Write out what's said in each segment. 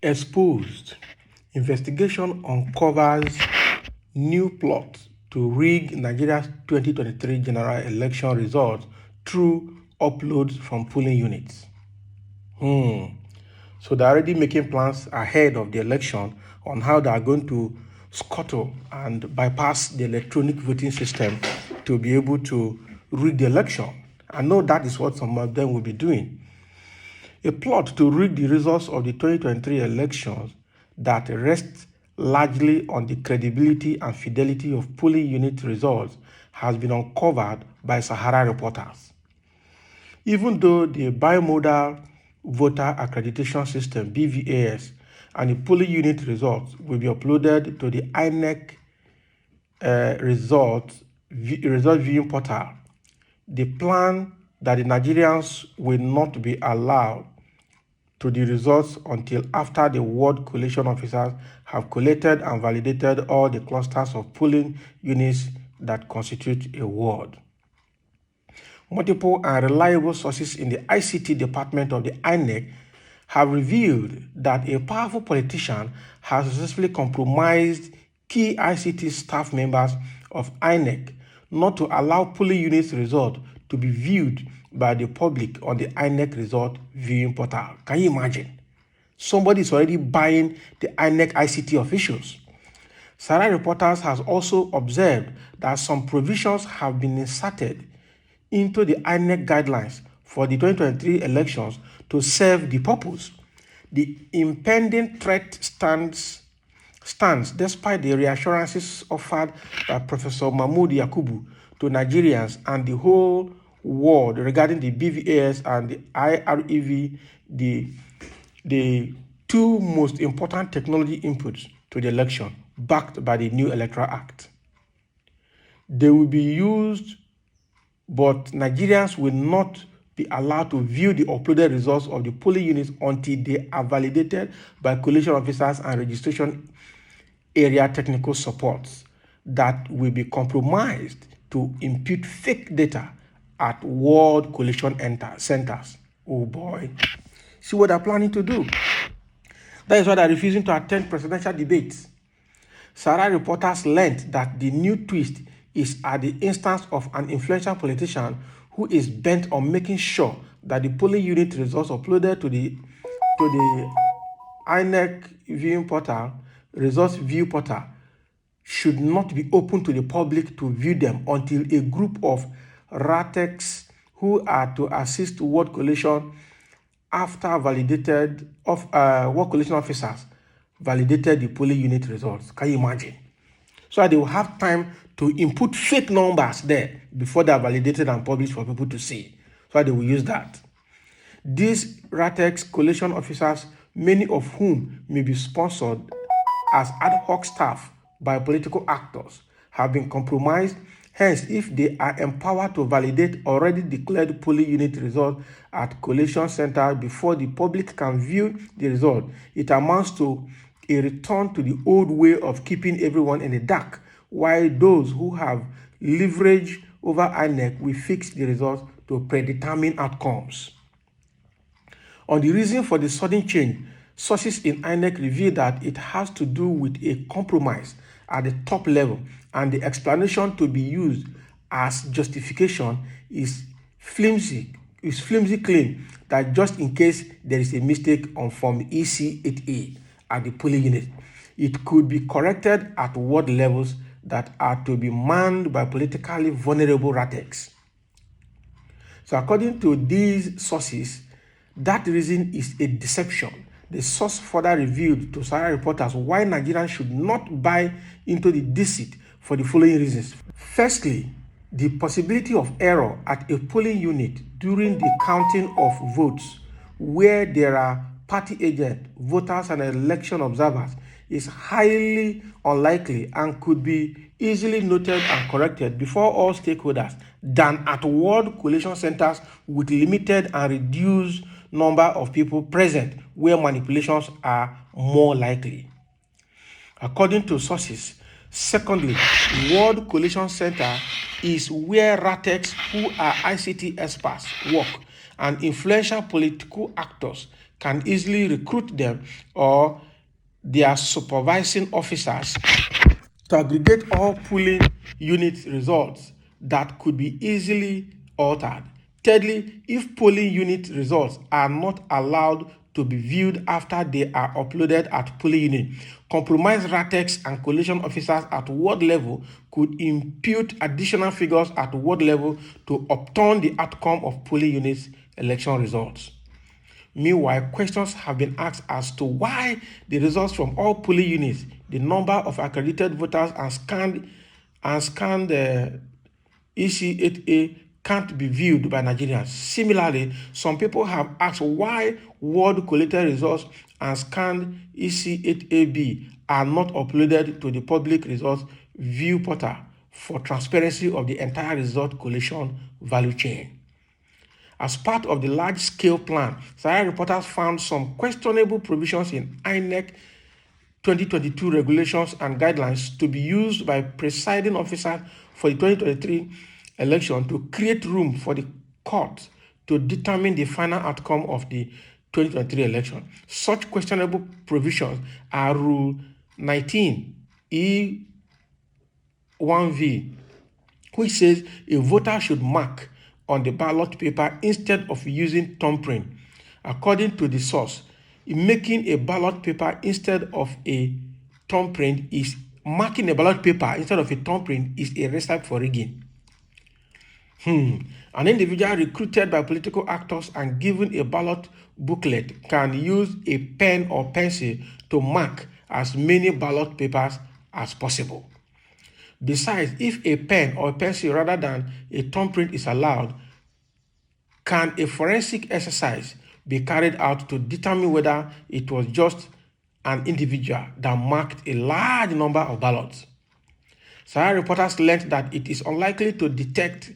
Exposed. Investigation uncovers new plot to rig Nigeria's 2023 general election results through uploads from polling units. So they're already making plans ahead of the election on how they are going to scuttle and bypass the electronic voting system to be able to rig the election. I know that is what some of them will be doing. A plot to rig the results of the 2023 elections that rests largely on the credibility and fidelity of polling unit results has been uncovered by Sahara reporters. Even though the bimodal voter accreditation system (BVAS) and the polling unit results will be uploaded to the Inec result viewing portal, the plan that the Nigerians will not be allowed to the results until after the ward collation officers have collated and validated all the clusters of polling units that constitute a ward. Multiple and reliable sources in the ICT department of the Inec have revealed that a powerful politician has successfully compromised key ICT staff members of Inec not to allow polling units results to be viewed by the public on the Inec result viewing portal. Can you imagine? Somebody is already buying the Inec ICT officials. Sarah Reporters has also observed that some provisions have been inserted into the Inec guidelines for the 2023 elections to serve the purpose. The impending threat stands despite the reassurances offered by Professor Mahmoud Yakubu to Nigerians and the whole world regarding the BVAS and the IREV, the two most important technology inputs to the election, backed by the new Electoral Act. They will be used, but Nigerians will not be allowed to view the uploaded results of the polling units until they are validated by collation officers and registration area technical supports that will be compromised to impute fake data at ward collation centers. Oh boy. See what they're planning to do. That is why they're refusing to attend presidential debates. Sarah Reporters learned that the new twist is at the instance of an influential politician who is bent on making sure that the polling unit results uploaded to the Inec viewing portal, results view portal, should not be open to the public to view them until a group of RATEX who are to assist ward collation after validated ward collation officers validated the polling unit results. Can you imagine? So they will have time to input fake numbers there before they are validated and published for people to see. So they will use that. These RATEX collation officers, many of whom may be sponsored as ad hoc staff by political actors, have been compromised. Hence, if they are empowered to validate already declared polling unit results at collation center before the public can view the result, it amounts to a return to the old way of keeping everyone in the dark, while those who have leverage over Inec will fix the results to predetermined outcomes. On the reason for the sudden change, sources in Inec reveal that it has to do with a compromise at the top level, and the explanation to be used as justification is flimsy claim that just in case there is a mistake on Form EC8A at the polling unit, it could be corrected at ward levels that are to be manned by politically vulnerable RATEX. So according to these sources, that reason is a deception. The source further revealed to Sarah Reporters why Nigerians should not buy into the deceit for the following reasons. Firstly, the possibility of error at a polling unit during the counting of votes where there are party agents, voters, and election observers is highly unlikely and could be easily noted and corrected before all stakeholders than at ward collation centers with limited and reduced number of people present where manipulations are more likely. According to sources, Secondly, Ward Collation Center is where RATEX, who are ICT experts, work, and influential political actors can easily recruit them or their supervising officers to aggregate all polling unit results that could be easily altered. Thirdly, if polling unit results are not allowed to be viewed after they are uploaded at polling unit, compromised RATEX and collation officers at ward level could impute additional figures at ward level to upturn the outcome of polling units election results. Meanwhile, questions have been asked as to why the results from all polling units, the number of accredited voters and scanned EC8A can't be viewed by Nigerians. Similarly, some people have asked why ward collated results and scanned EC8AB are not uploaded to the public results view portal for transparency of the entire result collation value chain. As part of the large-scale plan, Sahara reporters found some questionable provisions in Inec 2022 regulations and guidelines to be used by presiding officers for the 2023 election to create room for the court to determine the final outcome of the 2023 election. Such questionable provisions are Rule 19 E1V, which says a voter should mark on the ballot paper instead of using thumbprint. According to the source, making a ballot paper instead of a thumbprint is marking a ballot paper instead of a thumbprint is a recipe for rigging. An individual recruited by political actors and given a ballot booklet can use a pen or pencil to mark as many ballot papers as possible. Besides, if a pen or pencil rather than a thumbprint is allowed, can a forensic exercise be carried out to determine whether it was just an individual that marked a large number of ballots? Sahara reporters learned that it is unlikely to detect,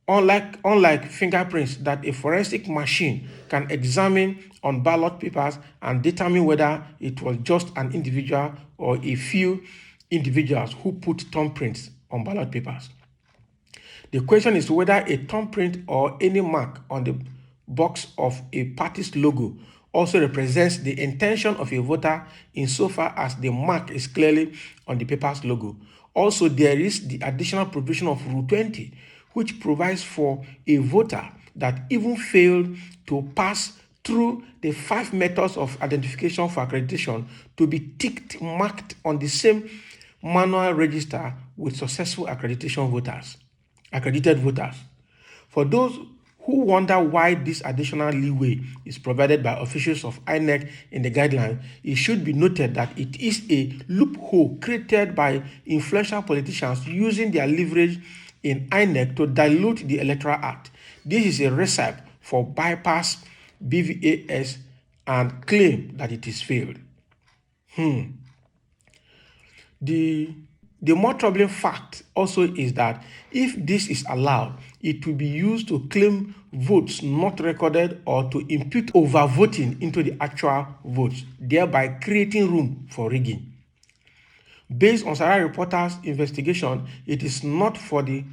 unlike fingerprints, that a forensic machine can examine on ballot papers and determine whether it was just an individual or a few individuals who put thumbprints on ballot papers. The question is whether a thumbprint or any mark on the box of a party's logo also represents the intention of a voter insofar as the mark is clearly on the paper's logo. Also, there is the additional provision of Rule 20, which provides for a voter that even failed to pass through the 5 methods of identification for accreditation to be ticked marked on the same manual register with successful accredited voters. For those who wonder why this additional leeway is provided by officials of Inec in the guidelines, it should be noted that it is a loophole created by influential politicians using their leverage in Inec to dilute the Electoral Act. This is a recipe for bypass BVAS and claim that it is failed. The more troubling fact also is that if this is allowed, it will be used to claim votes not recorded or to impute overvoting into the actual votes, thereby creating room for rigging. Based on Sahara reporters' investigation, it is not for the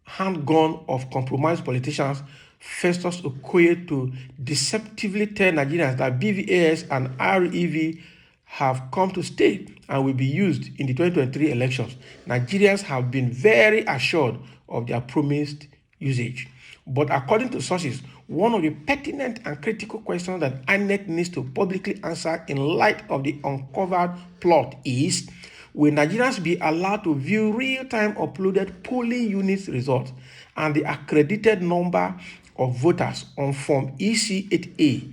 handgun of compromised politicians Festus Okoye to deceptively tell Nigerians that BVAS and REV have come to stay and will be used in the 2023 elections. Nigerians have been very assured of their promised usage. But according to sources, one of the pertinent and critical questions that INEC needs to publicly answer in light of the uncovered plot is, will Nigerians be allowed to view real-time uploaded polling units results and the accredited number of voters on Form EC8A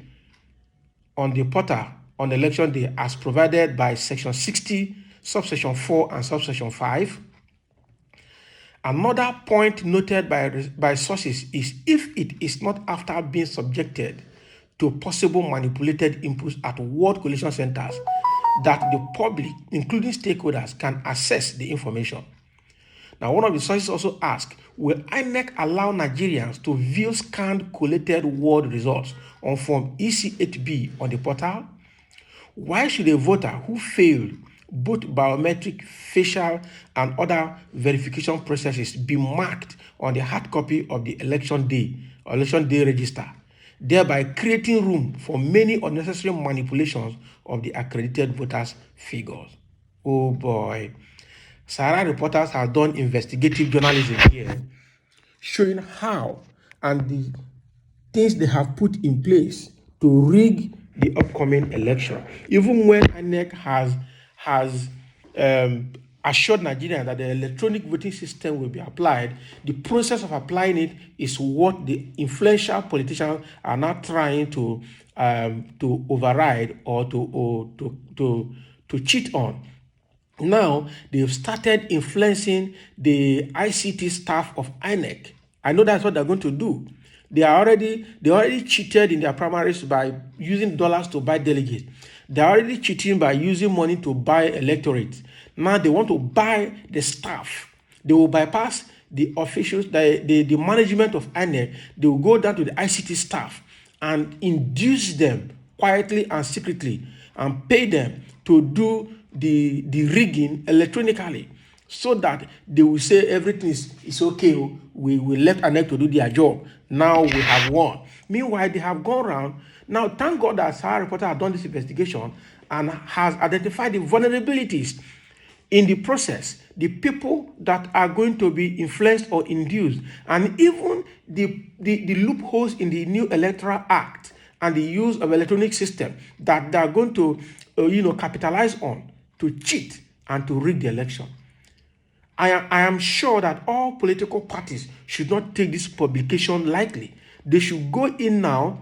on the portal on election day as provided by Section 60, Subsection 4 and Subsection 5? Another point noted by sources is if it is not after being subjected to possible manipulated inputs at ward collation centers that the public, including stakeholders, can access the information. Now, one of the sources also asked, will INEC allow Nigerians to view scanned collated ward results on Form EC8B on the portal? Why should a voter who failed both biometric, facial, and other verification processes be marked on the hard copy of the election day register, thereby creating room for many unnecessary manipulations of the accredited voters' figures. Oh boy. Sahara reporters have done investigative journalism here, showing how and the things they have put in place to rig the upcoming election. Even when Inec has assured Nigerians that the electronic voting system will be applied, the process of applying it is what the influential politicians are now trying to override or to cheat on. Now they've started influencing the ICT staff of Inec. I know that's what they're going to do. They already cheated in their primaries by using dollars to buy delegates. They're already cheating by using money to buy electorates. Now they want to buy the staff. They will bypass the officials, the management of INEC. They will go down to the ICT staff and induce them quietly and secretly and pay them to do the rigging electronically, so that they will say everything is okay. We left INEC to do their job. Now we have won. Meanwhile, they have gone around. Now, thank God that Sahara reporter has done this investigation and has identified the vulnerabilities in the process, the people that are going to be influenced or induced, and even the loopholes in the new Electoral Act and the use of electronic system that they are going to capitalize on to cheat and to rig the election. I am sure that all political parties should not take this publication lightly. They should go in now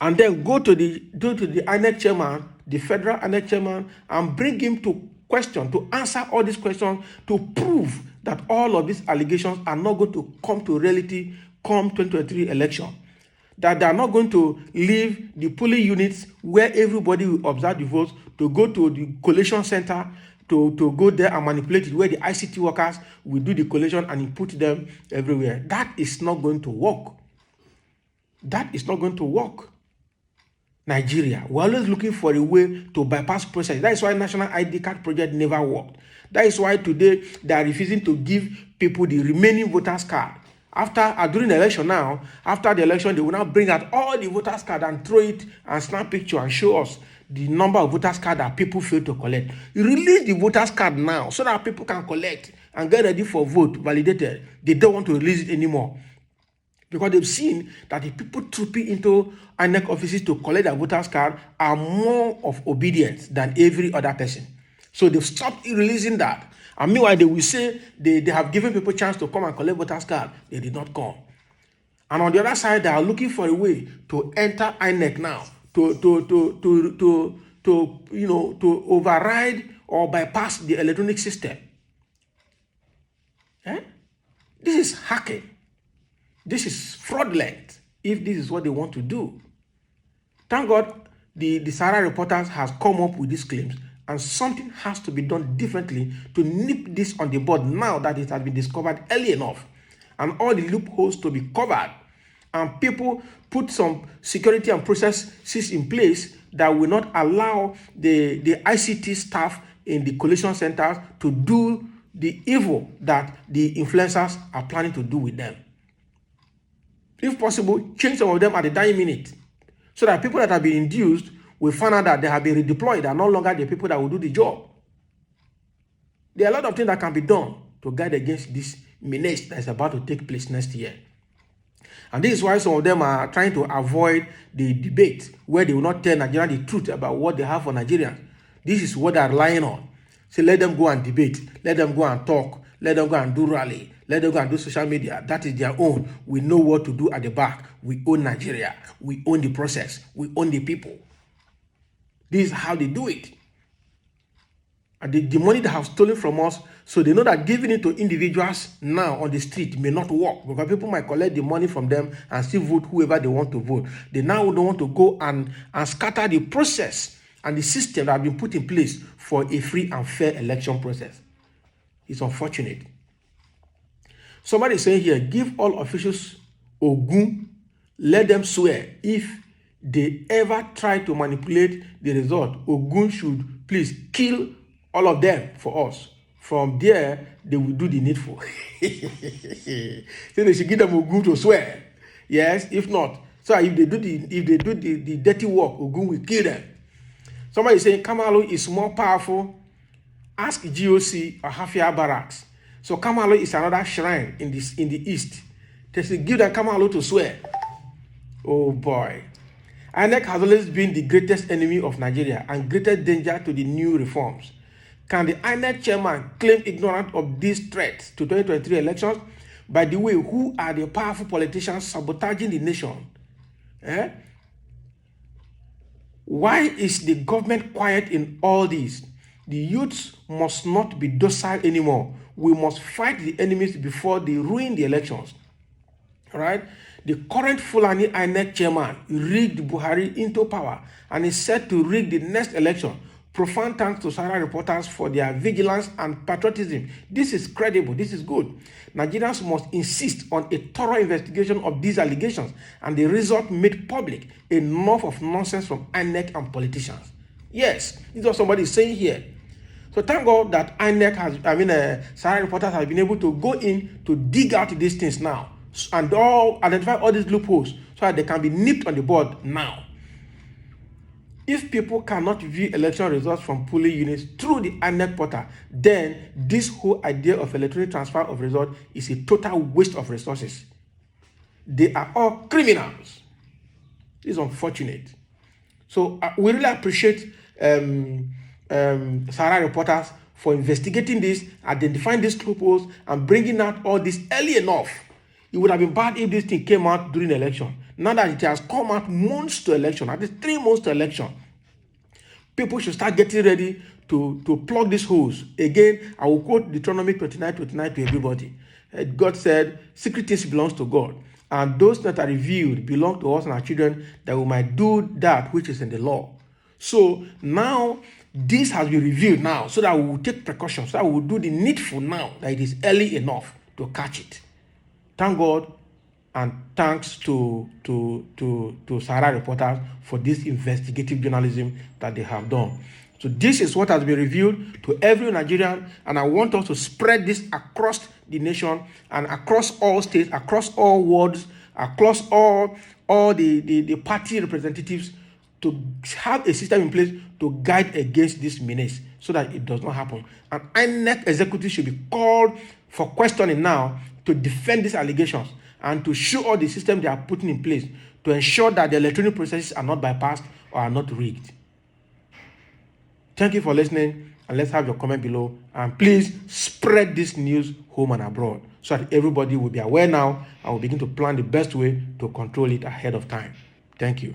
and then go to the INEC chairman, the federal INEC chairman, and bring him to question, to answer all these questions, to prove that all of these allegations are not going to come to reality come 2023 election. That they are not going to leave the polling units where everybody will observe the votes to go to the collation center to go there and manipulate it, where the ICT workers will do the collation and input them everywhere. That is not going to work. That is not going to work. Nigeria, we're always looking for a way to bypass process. That is why National ID Card Project never worked. That is why today they are refusing to give people the remaining voters card. During the election now, after the election, they will now bring out all the voters card and throw it and snap picture and show us the number of voters card that people fail to collect. You release the voters card now so that people can collect and get ready for vote validated. They don't want to release it anymore, because they've seen that the people trooping into INEC offices to collect their voters card are more of obedience than every other person. So they've stopped releasing that. And meanwhile, they will say they have given people a chance to come and collect voters card. They did not come. And on the other side, they are looking for a way to enter INEC now, to override or bypass the electronic system. This is hacking. This is fraudulent if this is what they want to do. Thank God the Sahara reporters has come up with these claims, and something has to be done differently to nip this on the bud now that it has been discovered early enough, and all the loopholes to be covered, and people put some security and processes in place that will not allow the ICT staff in the collation centers to do the evil that the influencers are planning to do with them. If possible, change some of them at the dying minute, so that people that have been induced will find out that they have been redeployed and no longer the people that will do the job. There are a lot of things that can be done to guard against this menace that is about to take place next year. And this is why some of them are trying to avoid the debate, where they will not tell Nigerians the truth about what they have for Nigerians. This is what they are relying on. So let them go and debate. Let them go and talk. Let them go and do rally. Let them go and do social media. That is their own. We know what to do at the back. We own Nigeria. We own the process. We own the people. This is how they do it. And the money they have stolen from us, so they know that giving it to individuals now on the street may not work, because people might collect the money from them and still vote whoever they want to vote. They now don't want to go and scatter the process and the system that have been put in place for a free and fair election process. It's unfortunate. Somebody is saying here, give all officials Ogun, let them swear if they ever try to manipulate the result. Ogun should please kill all of them for us. From there, they will do the needful. So they should give them Ogun to swear. Yes, if not. So if they do the dirty work, Ogun will kill them. Somebody is saying Kamalu is more powerful. Ask GOC or Hafia Barracks. So Kamalu is another shrine in the east. They should give them Kamalu to swear. Oh boy. Inec has always been the greatest enemy of Nigeria and greatest danger to the new reforms. Can the Inec chairman claim ignorance of these threats to 2023 elections? By the way, who are the powerful politicians sabotaging the nation? Why is the government quiet in all this? The youths must not be docile anymore. We must fight the enemies before they ruin the elections. All right? The current Fulani Inec chairman rigged Buhari into power and is set to rig the next election. Profound thanks to Sahara reporters for their vigilance and patriotism. This is credible. This is good. Nigerians must insist on a thorough investigation of these allegations and the result made public. Enough of nonsense from INEC and politicians. Yes, this is what somebody is saying here. So thank God that INEC Sahara reporters have been able to go in to dig out these things now and identify all these loopholes so that they can be nipped on the bud now. If people cannot view election results from polling units through the INEC portal, then this whole idea of electronic transfer of results is a total waste of resources. They are all criminals. It's unfortunate. So we really appreciate Sahara reporters for investigating this, identifying these loopholes, and bringing out all this early enough. It would have been bad if this thing came out during the election. Now that it has come out months to election, at least 3 months to election, people should start getting ready to plug these holes. Again, I will quote Deuteronomy 29:29 to everybody. God said, secret things belongs to God, and those that are revealed belong to us and our children, that we might do that which is in the law. So now, this has been revealed now, so that we will take precautions, so that we will do the needful now, that it is early enough to catch it. Thank God, and thanks to Sahara reporters for this investigative journalism that they have done. So this is what has been revealed to every Nigerian, and I want us to spread this across the nation and across all states, across all wards, across all the party representatives, to have a system in place to guide against this menace so that it does not happen. And INEC executives should be called for questioning now to defend these allegations and to show all the system they are putting in place to ensure that the electronic processes are not bypassed or are not rigged. Thank you for listening, and let's have your comment below. And please spread this news home and abroad so that everybody will be aware now and will begin to plan the best way to control it ahead of time. Thank you.